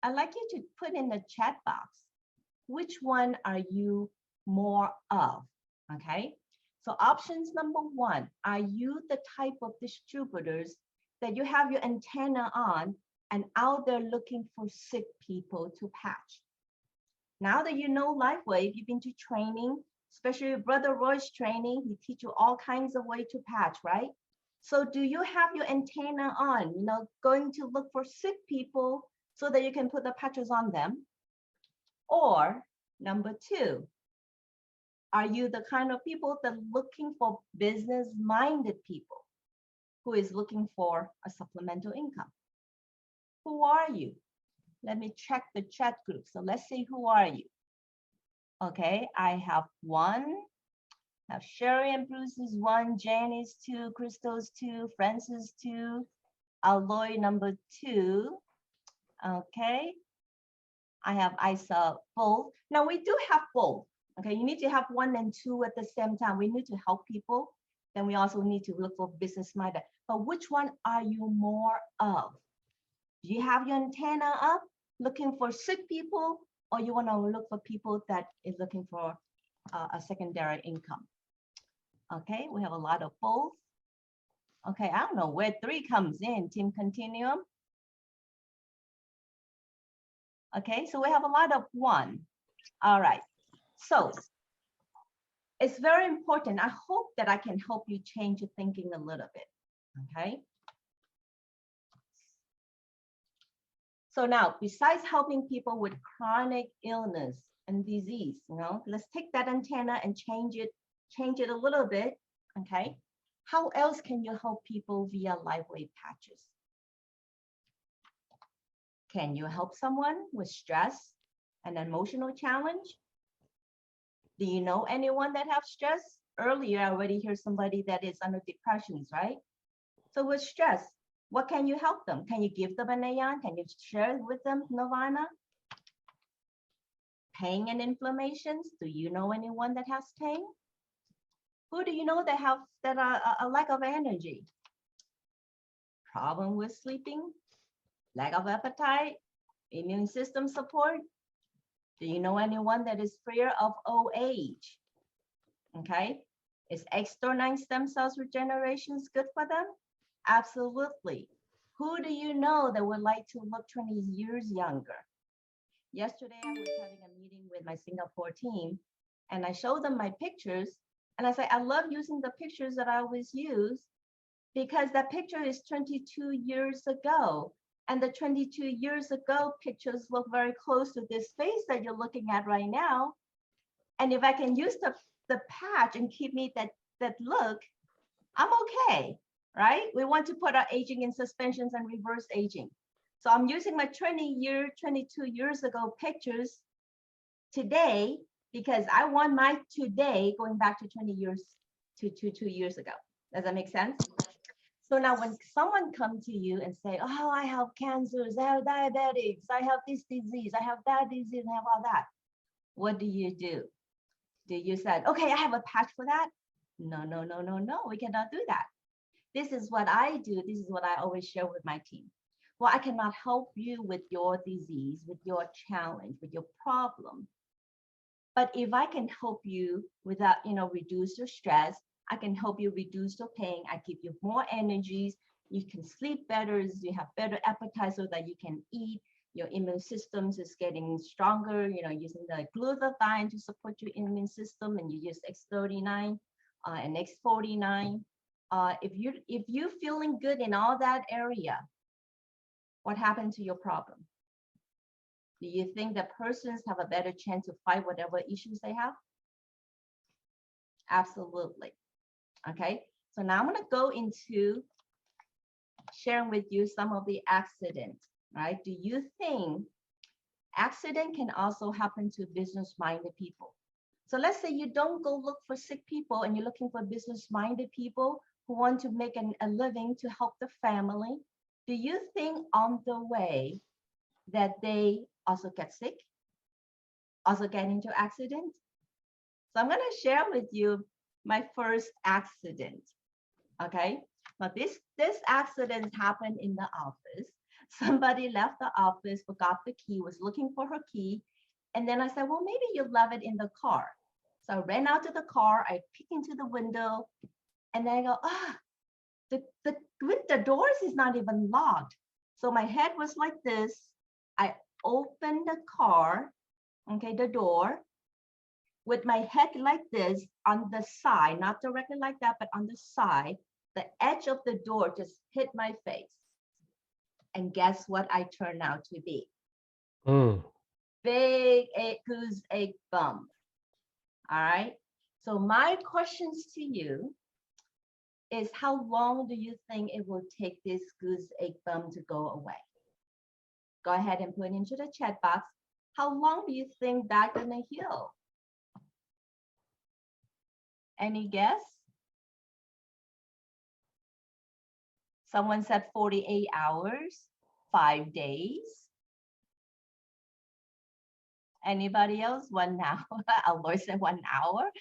I'd like you to put in the chat box, which one are you more of, okay? So options number one, are you the type of distributors that you have your antenna on and out there looking for sick people to patch? Now that you know Lifewave, you've been to training, especially Brother Roy's training, he teach you all kinds of way to patch, right? So do you have your antenna on, going to look for sick people so that you can put the patches on them? Or number two, are you the kind of people that looking for business-minded people who is looking for a supplemental income? Who are you? Let me check the chat group. So let's see, who are you? Okay, I have one. I have Sherry and Bruce is one, Jagnes two, Crystal's two, Francis two, Aloy number two. Okay, I have Isa both. Now we do have both. Okay, you need to have one and two at the same time. We need to help people. Then we also need to look for business minded. But which one are you more of? Do you have your antenna up looking for sick people, or you want to look for people that is looking for a secondary income? Okay, we have a lot of both. Okay, I don't know where three comes in, Team Continuum. Okay, so we have a lot of one. All right, so it's very important. I hope that I can help you change your thinking a little bit, okay? So now, besides helping people with chronic illness and disease, let's take that antenna and change it a little bit, okay? How else can you help people via Lifewave patches? Can you help someone with stress and emotional challenge? Do you know anyone that have stress? Earlier, I already heard somebody that is under depressions, right? So with stress, what can you help them? Can you give them an aeon? Can you share with them Nirvana? Pain and inflammations. Do you know anyone that has pain? Who do you know that have a lack of energy? Problem with sleeping? Lack of appetite? Immune system support? Do you know anyone that is fear of old age? Okay. Is external stem cells regeneration good for them? Absolutely. Who do you know that would like to look 20 years younger? Yesterday, I was having a meeting with my Singapore team, and I showed them my pictures, and I said, I love using the pictures that I always use because that picture is 22 years ago. And the 22 years ago pictures look very close to this face that you're looking at right now. And if I can use the patch and keep me that look, I'm okay, right? We want to put our aging in suspensions and reverse aging. So I'm using my 22 years ago pictures today because I want my today going back to 20 years to 2 years ago. Does that make sense? So now when someone comes to you and say, oh, I have cancers, I have diabetics, I have this disease, I have that disease, I have all that. What do? Do you say, okay, I have a patch for that? No, we cannot do that. This is what I do. This is what I always share with my team. Well, I cannot help you with your disease, with your challenge, with your problem. But if I can help you without, reduce your stress, I can help you reduce your pain. I give you more energies. You can sleep better. You have better appetite so that you can eat. Your immune system is getting stronger. Using the glutathione to support your immune system, and you use X39 and X49. If you're feeling good in all that area, what happened to your problem? Do you think that persons have a better chance to fight whatever issues they have? Absolutely. Okay, so now I'm going to go into sharing with you some of the accidents, right? Do you think accident can also happen to business-minded people? So let's say you don't go look for sick people and you're looking for business-minded people who want to make a living to help the family. Do you think on the way that they also get sick, also get into accidents? So I'm going to share with you my first accident. Okay, now this accident happened in the office. Somebody left the office, forgot the key, was looking for her key. And then I said, well, maybe you left it in the car. So I ran out to the car, I peeked into the window, and then I go, the doors is not even locked. So my head was like this. I opened the car, okay, the door, with my head like this on the side, not directly like that, but on the side. The edge of the door just hit my face. And guess what I turned out to be? Big goose egg bump. All right. So my questions to you is, how long do you think it will take this goose egg bump to go away? Go ahead and put into the chat box. How long do you think that's gonna heal? Any guess? Someone said 48 hours, 5 days. Anybody else? 1 hour. Aloy said 1 hour.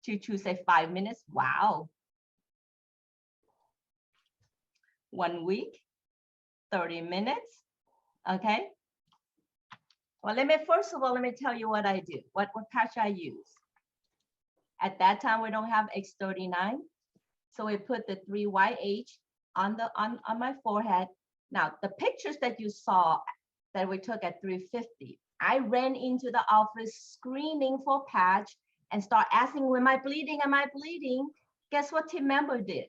Chuchu said 5 minutes. Wow. 1 week, 30 minutes. Okay. Well, first of all, let me tell you what I do, what patch I use. At that time, we don't have X39. So we put the 3YH on my forehead. Now, the pictures that you saw that we took at 3:50, I ran into the office screaming for patch and start asking, am I bleeding? Am I bleeding? Guess what team member did?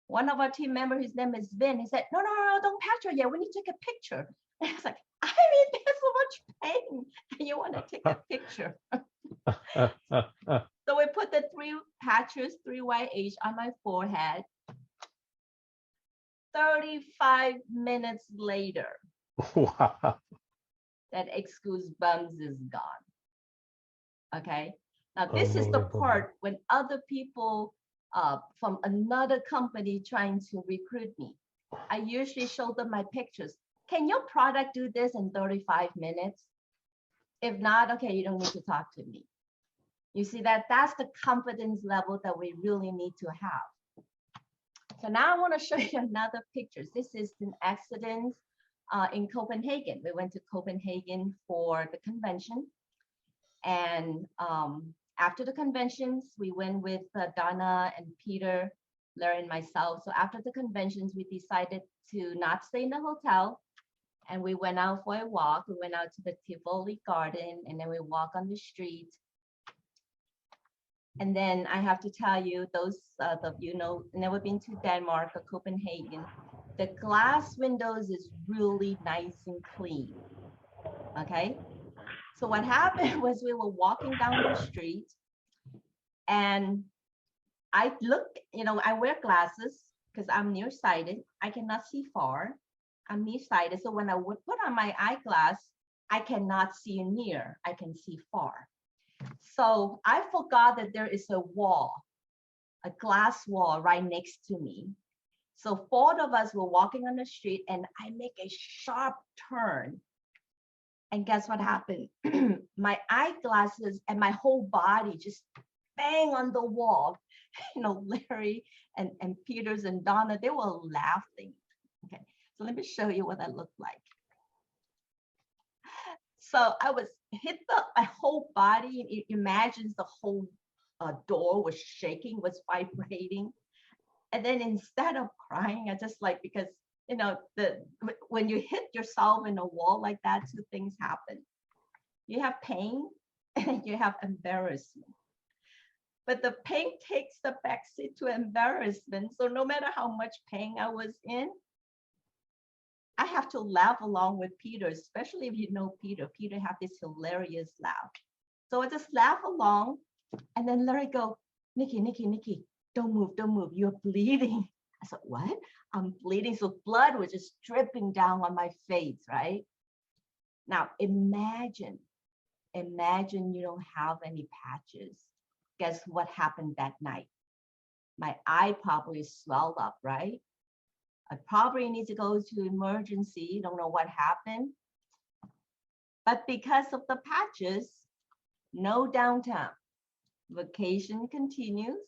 One of our team members, his name is Vin, he said, no, don't patch her yet. We need to take a picture. And I was like, I'm in there so much pain. And you want to take a picture. So we put the 3 patches, 3YH on my forehead. 35 minutes later, wow. that excuse bumps is gone. Okay. Now this is the part when other people from another company trying to recruit me. I usually show them my pictures. Can your product do this in 35 minutes? If not, okay, you don't need to talk to me. You see that's the confidence level that we really need to have. So now I want to show you another picture. This is an accident in Copenhagen. We went to Copenhagen for the convention. And after the conventions, we went with Donna and Peter, Larry and myself. So after the conventions, we decided to not stay in the hotel. And we went out for a walk. We went out to the Tivoli Garden, and then we walked on the street. And then I have to tell you, those of you know, never been to Denmark or Copenhagen, the glass windows is really nice and clean. Okay. So what happened was we were walking down the street, and I looked, you know, I wear glasses because I'm nearsighted. I cannot see far. I'm nearsighted. So when I would put on my eyeglass, I cannot see near, I can see far. So I forgot that there is a wall, a glass wall right next to me. So 4 of us were walking on the street, and I make a sharp turn. And guess what happened? My eyeglasses and my whole body just bang on the wall. You know, Larry and Peters and Donna, they were laughing. Okay, so let me show you what that looked like. So I was hit my whole body. It imagines the whole door was shaking, was vibrating. And then instead of crying, I just like, because you know, when you hit yourself in a wall like that, 2 things happen. You have pain and you have embarrassment. But the pain takes the backseat to embarrassment. So no matter how much pain I was in, I have to laugh along with Peter, especially if you know Peter. Peter have this hilarious laugh. So I just laugh along, and then Larry go, Nickie, don't move, you're bleeding. I said, what? I'm bleeding. So blood was just dripping down on my face, right? Now imagine you don't have any patches. Guess what happened that night? My eye probably swelled up, right? I probably need to go to emergency, don't know what happened. But because of the patches, no downtime. Vacation continues.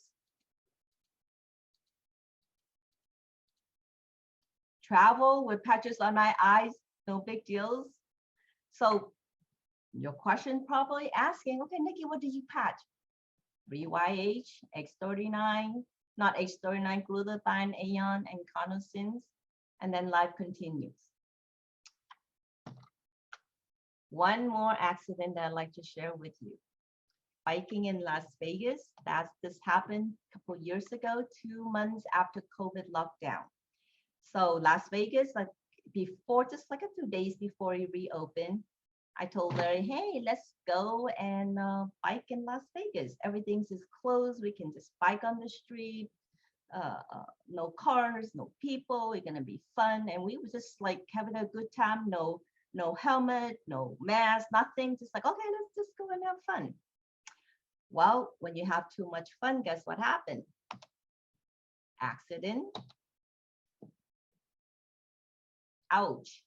travel with patches on my eyes, no big deals. So your question probably asking, okay, Nickie, what do you patch? 3YH, X39, not X39, glutathione, AION, and carnosins, and then life continues. One more accident that I'd like to share with you. Biking in Las Vegas, this happened a couple years ago, 2 months after COVID lockdown. So Las Vegas, like before, just like a few days before it reopened, I told Larry, hey, let's go and bike in Las Vegas. Everything's just closed. We can just bike on the street. No cars, no people. It's gonna be fun. And we were just like having a good time. No helmet, no mask, nothing. Just like, okay, let's just go and have fun. Well, when you have too much fun, guess what happened? Accident. Ouch.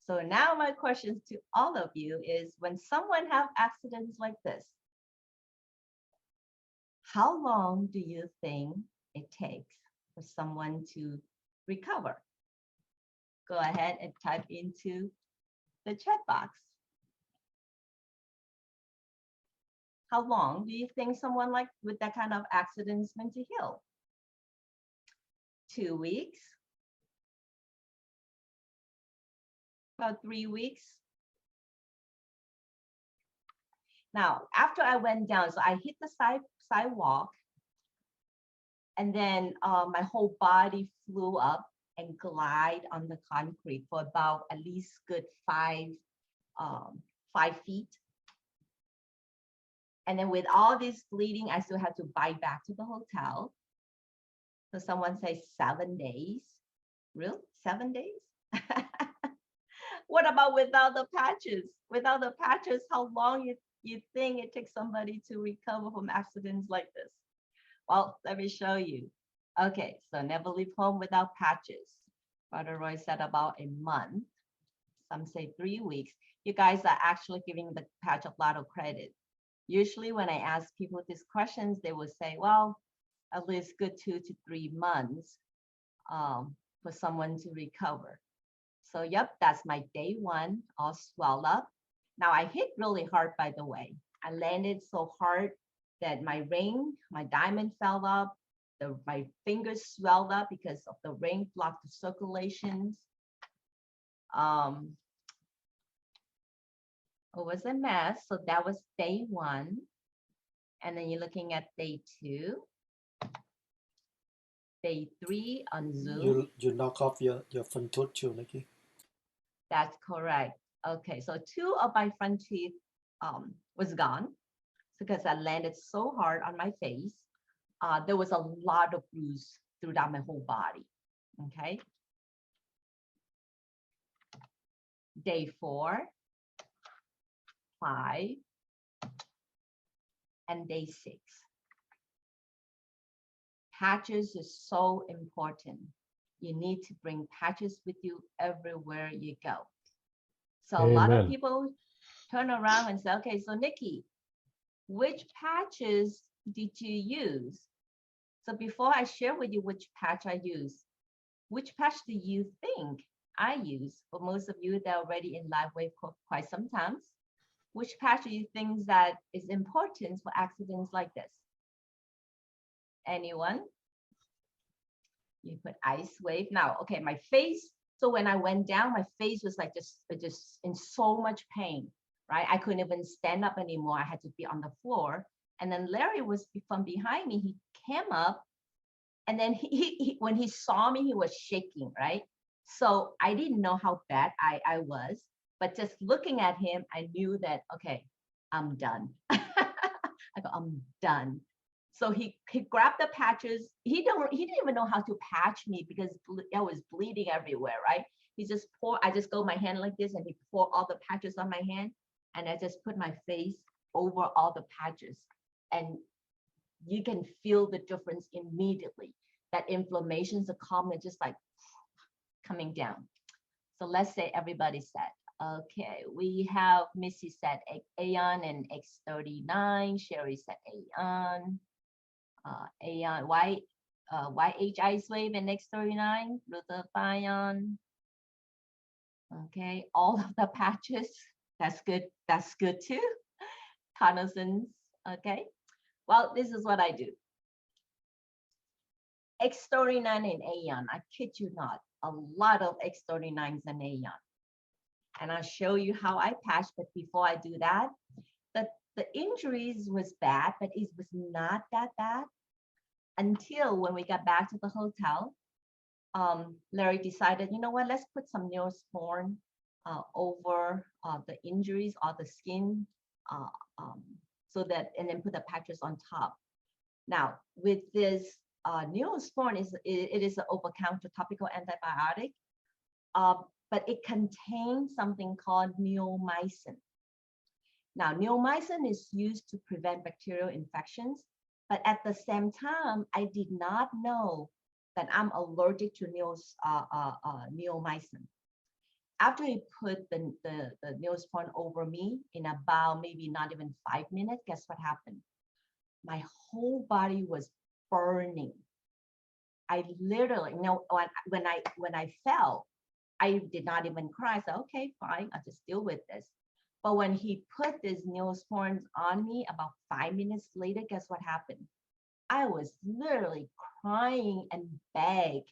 So now my question to all of you is, when someone have accidents like this, how long do you think it takes for someone to recover? Go ahead and type into the chat box. How long do you think someone like with that kind of accident is meant to heal? 2 weeks? About 3 weeks? Now, after I went down, so I hit the sidewalk, and then my whole body flew up and glide on the concrete for about at least good 5 feet. And then with all this bleeding, I still had to bike back to the hotel. So someone says 7 days. Really? 7 days? What about without the patches? Without the patches, how long you think it takes somebody to recover from accidents like this? Well, let me show you. Okay, so never leave home without patches. Brother Roy said about a month. Some say 3 weeks. You guys are actually giving the patch a lot of credit. Usually when I ask people these questions, they will say, well, at least good 2 to 3 months for someone to recover. So yep, that's my day 1, all swelled up. Now I hit really hard, by the way. I landed so hard that my ring, my diamond fell up. My fingers swelled up because of the ring blocked the circulations. It was a mess. So that was day 1. And then you're looking at day 2. Day 3 on Zoom. You knock off your front tooth too, Nickie. That's correct. Okay, so 2 of my front teeth was gone because I landed so hard on my face. There was a lot of bruise throughout my whole body. Okay. Day 4, 5, and day 6. Patches is so important. You need to bring patches with you everywhere you go. So a lot of people turn around and say, okay, so Nickie, which patches did you use? So before I share with you which patch I use, which patch do you think I use? For most of you that are already in Lifewave for quite some time, which patch do you think that is important for accidents like this? Anyone? You put ice wave. Now, okay, my face. So when I went down, my face was like just in so much pain, right? I couldn't even stand up anymore. I had to be on the floor. And then Larry was from behind me. He came up, and then he when he saw me, he was shaking, right? So I didn't know how bad I was, but just looking at him, I knew that, okay, I'm done. I go, I'm done. So he grabbed the patches. He didn't even know how to patch me because I was bleeding everywhere, right? I just go my hand like this, and he poured all the patches on my hand, and I just put my face over all the patches. And you can feel the difference immediately. That inflammations are calming, just like coming down. So let's say everybody said, okay, we have Missy said AION and X39, Sherry said AION. AION, why YH ice wave and X39, glutathione. Okay, all of the patches. That's good. That's good too. Carnosins. Okay. Well, this is what I do. X39 and Aeon. I kid you not. A lot of X39s and Aeon. And I'll show you how I patch. But before I do that, the injuries was bad, but it was not that bad until when we got back to the hotel. Larry decided, you know what, let's put some Neosporin over the injuries or the skin uh, so that, and then put the patches on top. Now, with this Neosporin, it is an over-counter topical antibiotic, but it contains something called neomycin. Now, neomycin is used to prevent bacterial infections, but at the same time, I did not know that I'm allergic to neomycin. After he put the Neosporin over me in about maybe not even 5 minutes, guess what happened? My whole body was burning. I literally, you know, when I fell, I did not even cry. So okay, fine, I'll just deal with this. But when he put these Neosporins on me, about 5 minutes later, guess what happened? I was literally crying and beg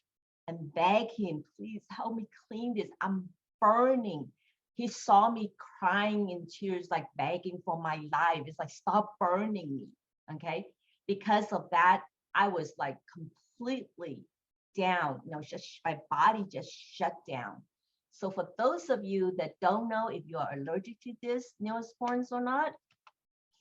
him, please help me clean this. I'm burning. He saw me crying in tears, like begging for my life. It's like, stop burning me, okay? Because of that, I was like completely down, you know, just my body just shut down. So for those of you that don't know if you are allergic to this Neosporins or not,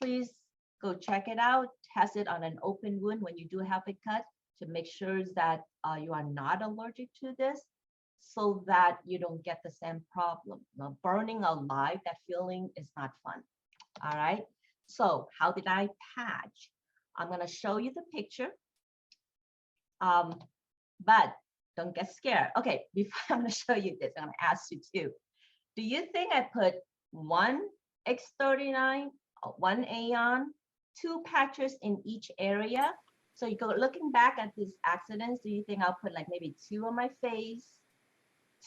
please go check it out, test it on an open wound when you do have a cut to make sure that you are not allergic to this so that you don't get the same problem. Now, burning alive, that feeling is not fun. All right. So how did I patch? I'm going to show you the picture. But don't get scared. Okay, before I'm going to show you this, I'm going to ask you too. Do you think I put one X39, one Aeon, 2 patches in each area? So you go looking back at these accidents, do you think I'll put like maybe 2 on my face,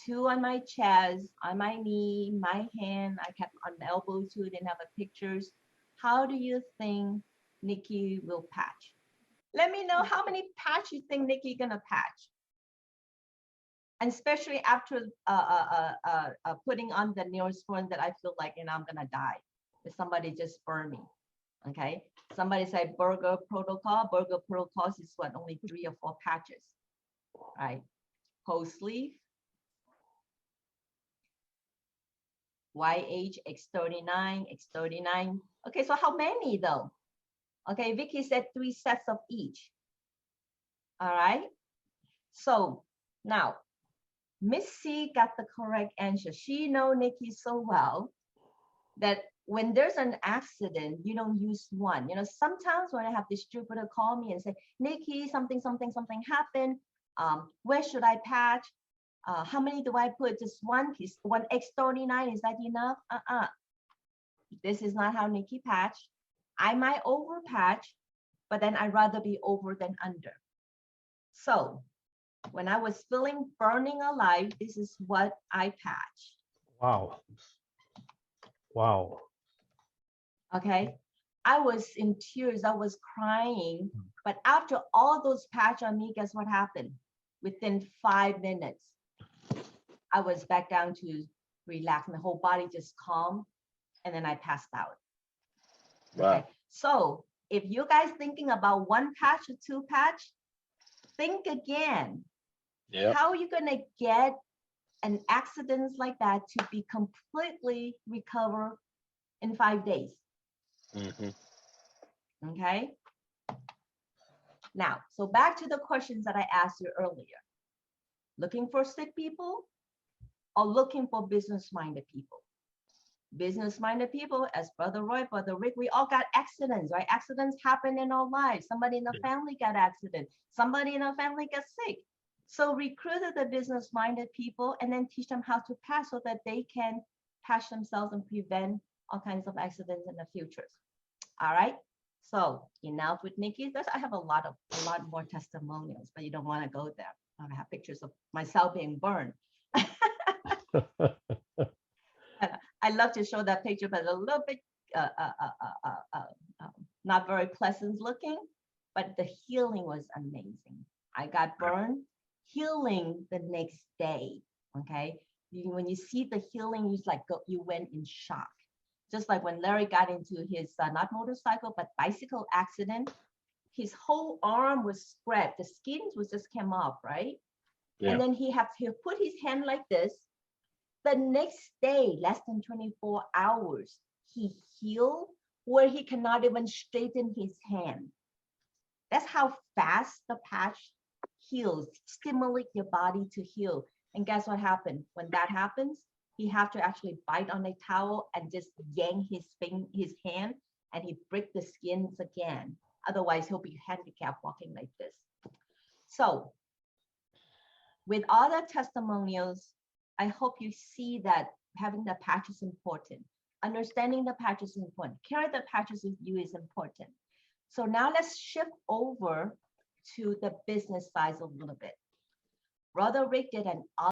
2 on my chest, on my knee, my hand? I kept on the elbow too, didn't have a pictures. How do you think Nickie will patch? Let me know how many patch you think Nickie gonna patch. And especially after putting on the Neosporin that I feel like, you know, I'm gonna die. If somebody just burned me, okay? Somebody said burger protocol. Burger protocol is what, only 3 or 4 patches, right? Whole sleeve, YH, X39, X39. Okay, so how many though? Okay, Vicky said 3 sets of each. All right, so now Miss C got the correct answer. She knows Nickie so well that when there's an accident, you don't use one. You know, sometimes when I have distributor call me and say, Nickie, something happened. Where should I patch? How many do I put? Just one piece, one X39, is that enough? This is not how Nickie patch. I might over patch, but then I'd rather be over than under. So when I was feeling burning alive, this is what I patched. Wow. Wow. Okay. I was in tears, I was crying. But after all those patch on me, guess what happened? Within 5 minutes, I was back down to relax. My whole body just calm. And then I passed out. Wow. Okay. So if you guys thinking about 1 patch or 2 patch, think again. Yeah. How are you gonna get an accident like that to be completely recover in 5 days? Mm-hmm. Okay. Now, so back to the questions that I asked you earlier. Looking for sick people or looking for business-minded people? Business-minded people, as Brother Roy, Brother Rick, we all got accidents, right? Accidents happen in our lives. Somebody in the family got accident. Somebody in our family got sick. So recruited the business-minded people and then teach them how to patch so that they can patch themselves and prevent all kinds of accidents in the future. All right. So enough with Nickie. I have a lot more testimonials, but you don't want to go there. I have pictures of myself being burned. I love to show that picture, but a little bit not very pleasant looking, but the healing was amazing. I got burned, healing the next day. Okay, when you see the healing, you went in shock. Just like when Larry got into his not motorcycle but bicycle accident, his whole arm was scraped. The skin was just came off, right? Yeah. And then he put his hand like this. The next day, less than 24 hours, he healed where he cannot even straighten his hand. That's how fast the patch heals, stimulate your body to heal. And guess what happened? When that happens, he have to actually bite on a towel and just yank his hand, and he break the skins again. Otherwise, he'll be handicapped walking like this. So with all the testimonials, I hope you see that having the patch is important. Understanding the patch is important. Carry the patches with you is important. So now let's shift over to the business side a little bit. Brother Rick did an